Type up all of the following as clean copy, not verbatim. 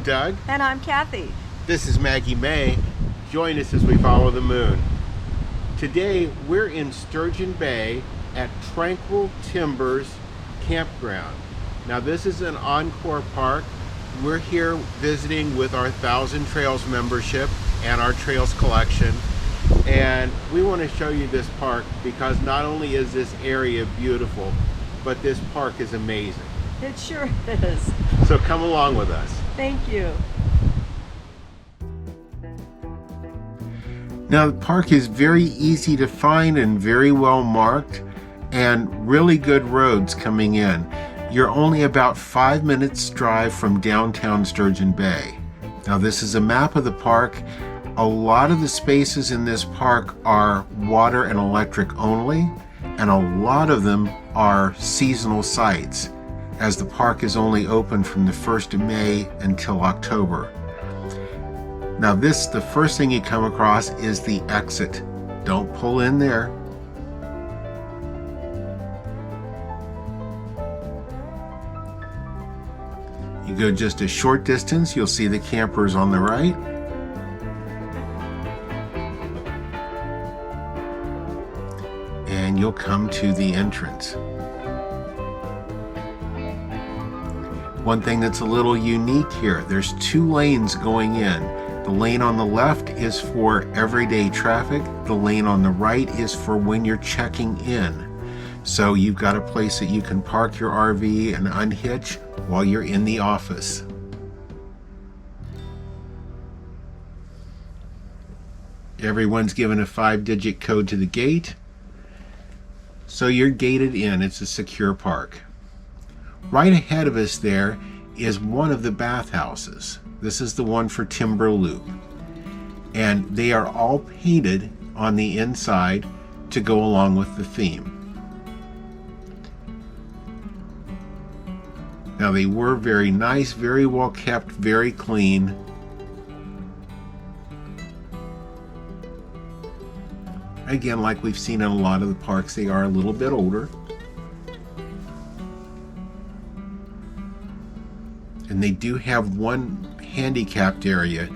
I'm Doug. And I'm Kathy. This is Maggie Mae. Join us as we follow the moon. Today we're in Sturgeon Bay at Tranquil Timbers campground. Now this is an Encore Park. We're here visiting with our 1,000 Trails membership and our Trails collection. And we want to show you this park because not only is this area beautiful, but this park is amazing. It sure is. So come along with us. Thank you. Now the park is very easy to find and very well marked, and really good roads coming in. You're only about 5 minutes drive from downtown Sturgeon Bay. Now this is a map of the park. A lot of the spaces in this park are water and electric only, and a lot of them are seasonal sites, as the park is only open from the 1st of May until October. Now the first thing you come across is the exit. Don't pull in there. You go just a short distance, you'll see the campers on the right. And you'll come to the entrance. One thing that's a little unique here, there's 2 lanes going in. The lane on the left is for everyday traffic. The lane on the right is for when you're checking in. So you've got a place that you can park your RV and unhitch while you're in the office. Everyone's given a 5-digit code to the gate. So you're gated in. It's a secure park. Right ahead of us there is one of the bathhouses. This is the one for Timber Loop. And they are all painted on the inside to go along with the theme. Now they were very nice, very well kept, very clean. Again, like we've seen in a lot of the parks, they are a little bit older. And they do have one handicapped area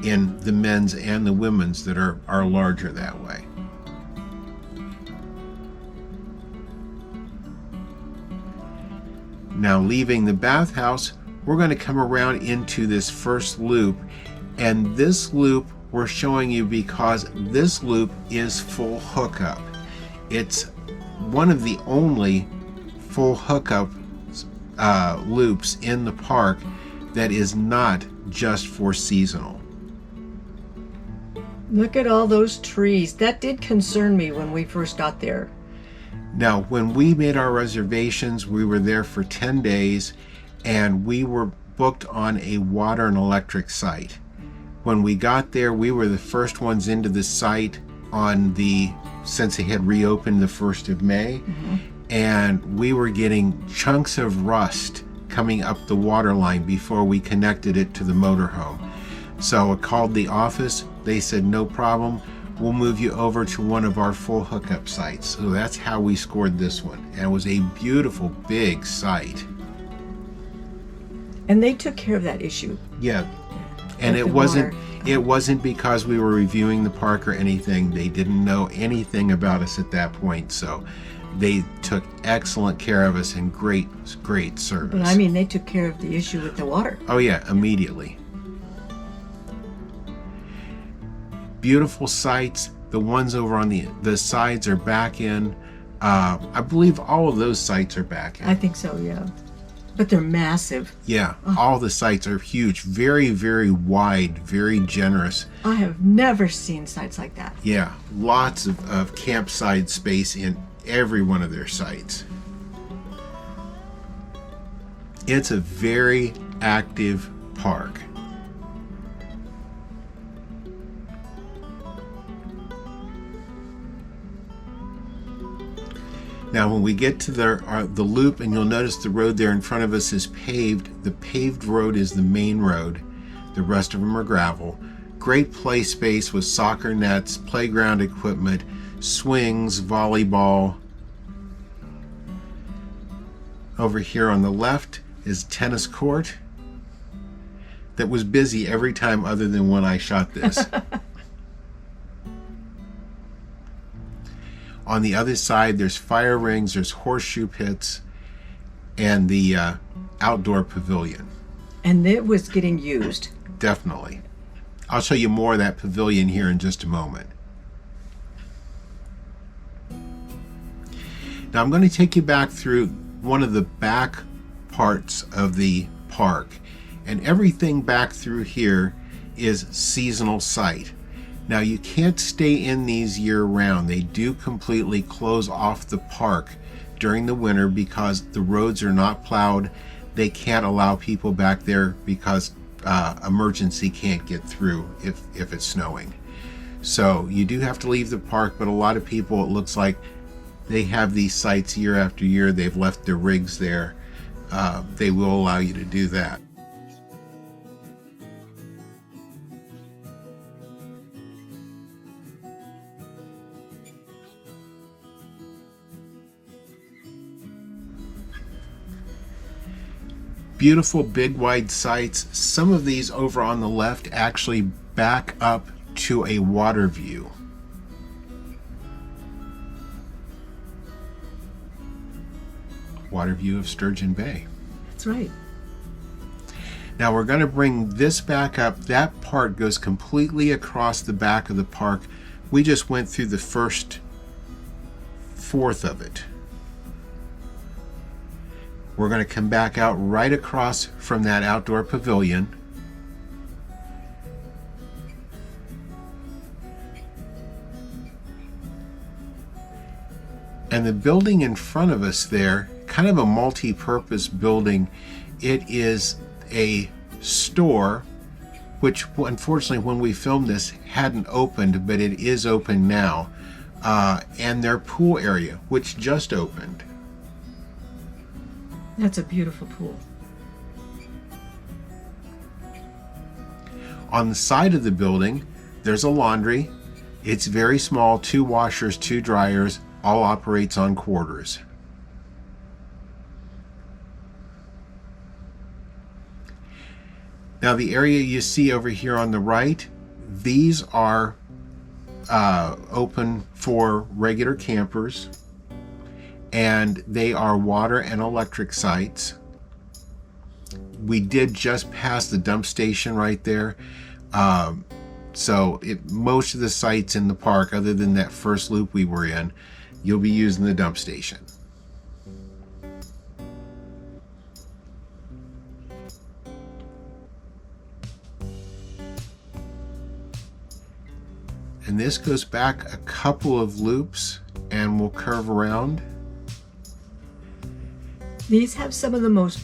in the men's and the women's that are larger that way. Now leaving the bathhouse, we're going to come around into this first loop, and this loop we're showing you because this loop is full hookup. It's one of the only full hookup loops in the park that is not just for seasonal. Look at all those trees. That did concern me when we first got there. Now, when we made our reservations, we were there for 10 days and we were booked on a water and electric site. When we got there, we were the first ones into the site since it had reopened the 1st of May. Mm-hmm. And we were getting chunks of rust coming up the water line before we connected it to the motorhome. So I called the office. They said, no problem. We'll move you over to one of our full hookup sites. So that's how we scored this one. And it was a beautiful, big site. And they took care of that issue. Yeah. And it wasn't because we were reviewing the park or anything. They didn't know anything about us at that point. So they took excellent care of us and great service. But I mean, they took care of the issue with the water. Oh yeah, immediately. Beautiful sites. The ones over on the sides are back in. I believe all of those sites are back in. I think so, yeah. But they're massive. Yeah, all the sites are huge. Very, very wide, very generous. I have never seen sites like that. Yeah, lots of campsite space in every one of their sites. It's a very active park. Now when we get to the loop, and you'll notice the road there in front of us is paved. The paved road is the main road. The rest of them are gravel. Great play space with soccer nets, playground equipment, swings, volleyball. Over here on the left is tennis court. that was busy every time other than when I shot this. On the other side, there's fire rings, there's horseshoe pits, and the outdoor pavilion. And it was getting used. Definitely. I'll show you more of that pavilion here in just a moment. Now I'm going to take you back through one of the back parts of the park. And everything back through here is seasonal site. Now you can't stay in these year round. They do completely close off the park during the winter because the roads are not plowed. They can't allow people back there because emergency can't get through if it's snowing. So you do have to leave the park, but a lot of people, it looks like they have these sites year after year. They've left their rigs there. They will allow you to do that. Beautiful big wide sites. Some of these over on the left actually back up to a water view. Water view of Sturgeon Bay. That's right. Now we're going to bring this back up. That part goes completely across the back of the park. We just went through the first fourth of it. We're going to come back out right across from that outdoor pavilion. And the building in front of us there, kind of a multi-purpose building. It is a store, which unfortunately when we filmed this hadn't opened, but it is open now. And their pool area, which just opened. That's a beautiful pool. On the side of the building, there's a laundry. It's very small, 2 washers, 2 dryers, all operates on quarters. Now the area you see over here on the right, these are open for regular campers, and they are water and electric sites. We did just pass the dump station right there. So most of the sites in the park, other than that first loop we were in, you'll be using the dump station. And this goes back a couple of loops and we'll curve around. These have some of the most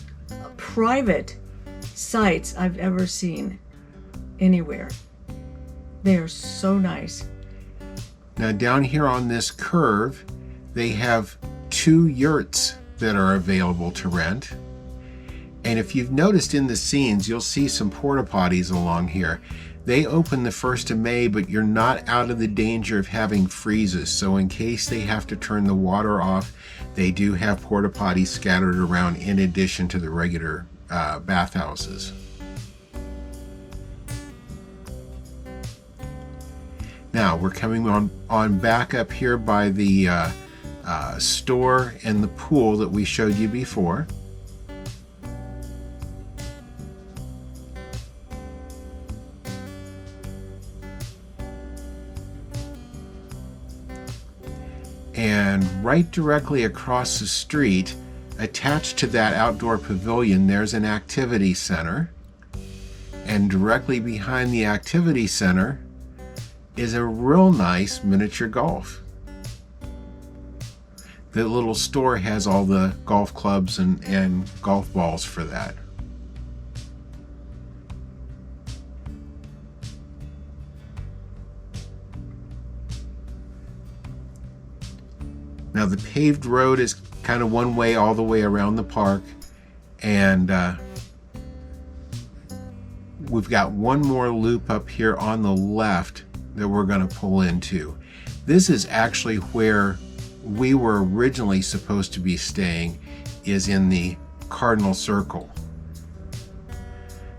private sites I've ever seen anywhere. They are so nice. Now down here on this curve, they have 2 yurts that are available to rent. And if you've noticed in the scenes, you'll see some porta potties along here. They open the 1st of May, but you're not out of the danger of having freezes. So in case they have to turn the water off, they do have porta potties scattered around in addition to the regular bathhouses. Now we're coming on back up here by the store and the pool that we showed you before. And right directly across the street, attached to that outdoor pavilion, there's an activity center. And directly behind the activity center is a real nice miniature golf. The little store has all the golf clubs and golf balls for that. Now the paved road is kind of one way all the way around the park, and we've got one more loop up here on the left that we're going to pull into. This is actually where we were originally supposed to be staying, is in the Cardinal Circle.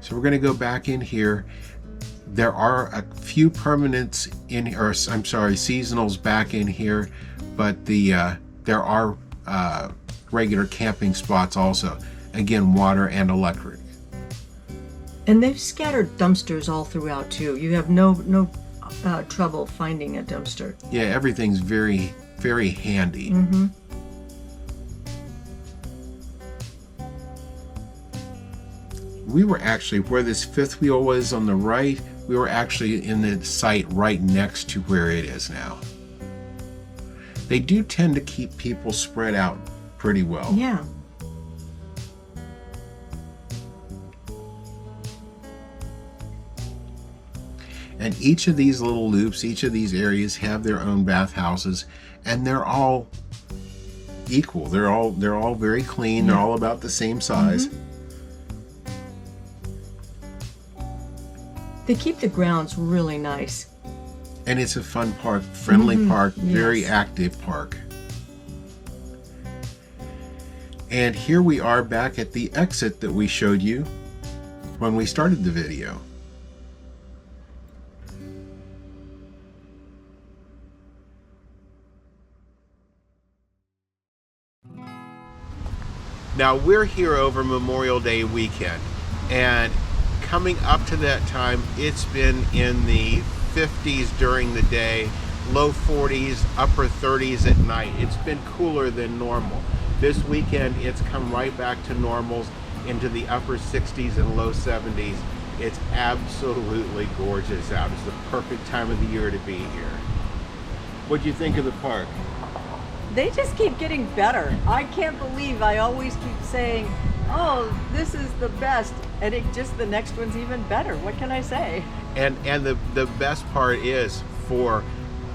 So we're going to go back in here. There are a few permanents in, or I'm sorry, seasonals back in here, but there are regular camping spots also. Again, water and electric. And they've scattered dumpsters all throughout too. You have no trouble finding a dumpster. Yeah, everything's very, very handy. Mm-hmm. We were actually, where this fifth wheel was on the right, we were actually in the site right next to where it is now. They do tend to keep people spread out pretty well. Yeah. And each of these little loops, each of these areas have their own bathhouses, and they're all equal. They're all very clean. Yeah. They're all about the same size. Mm-hmm. They keep the grounds really nice. And it's a fun park, friendly park, very Yes. active park. And here we are back at the exit that we showed you when we started the video. Now we're here over Memorial Day weekend, and coming up to that time, it's been in the 50s during the day, low 40s, upper 30s at night. It's been cooler than normal. This weekend, it's come right back to normals into the upper 60s and low 70s. It's absolutely gorgeous out. It's the perfect time of the year to be here. What'd you think of the park? They just keep getting better. I can't believe I always keep saying, oh, this is the best, and the next one's even better. What can I say? And the best part is, for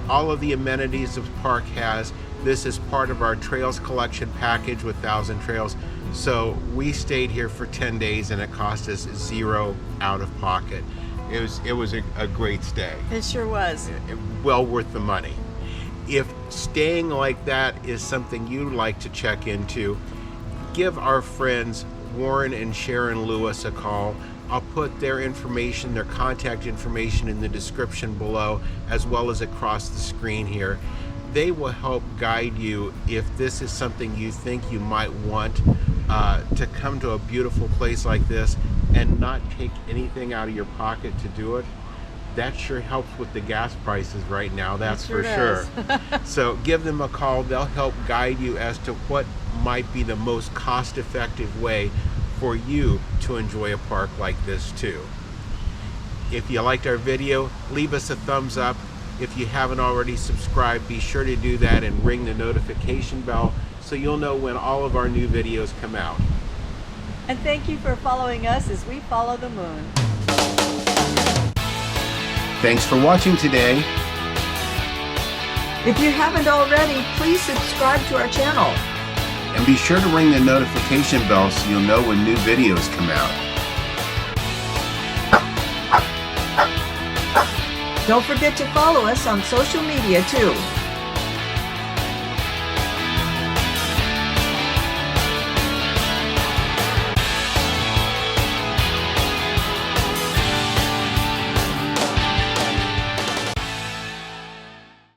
all of the amenities the park has, this is part of our Trails Collection package with 1,000 Trails. So we stayed here for 10 days and it cost us $0 out of pocket. It was a great stay. It sure was. Well worth the money. If staying like that is something you'd like to check into, give our friends Warren and Sharon Lewis a call. I'll put their information, their contact information in the description below, as well as across the screen here. They will help guide you if this is something you think you might want to come to a beautiful place like this and not take anything out of your pocket to do it. That sure helps with the gas prices right now, that's for sure. So give them a call. They'll help guide you as to what might be the most cost-effective way for you to enjoy a park like this too. If you liked our video, leave us a thumbs up. If you haven't already subscribed, be sure to do that and ring the notification bell so you'll know when all of our new videos come out. And thank you for following us as we follow the moon. Thanks for watching today. If you haven't already, please subscribe to our channel. And be sure to ring the notification bell so you'll know when new videos come out. Don't forget to follow us on social media too.